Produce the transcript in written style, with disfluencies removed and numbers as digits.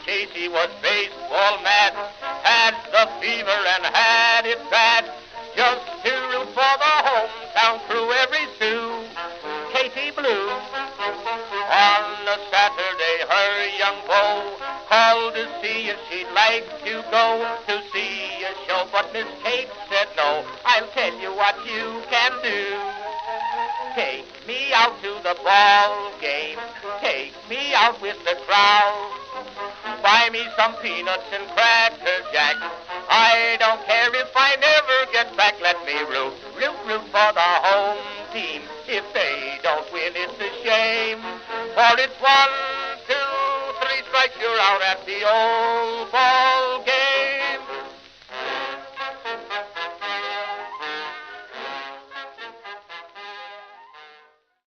Casey was baseball mad, had the fever and had it bad, just to root for the hometown crew every Sioux. Casey Blue. On a Saturday, her young beau called to see if she'd like to go to see a show, but Miss Kate said no. I'll tell you what you can do. Take me out to the ball game. Take me out with the crowd. Buy me some peanuts and cracker jack. I don't care if I never get back. Let me root for the home team. If they don't win, it's a shame. For it's 1, 2, 3 strikes, you're out at the old ball game.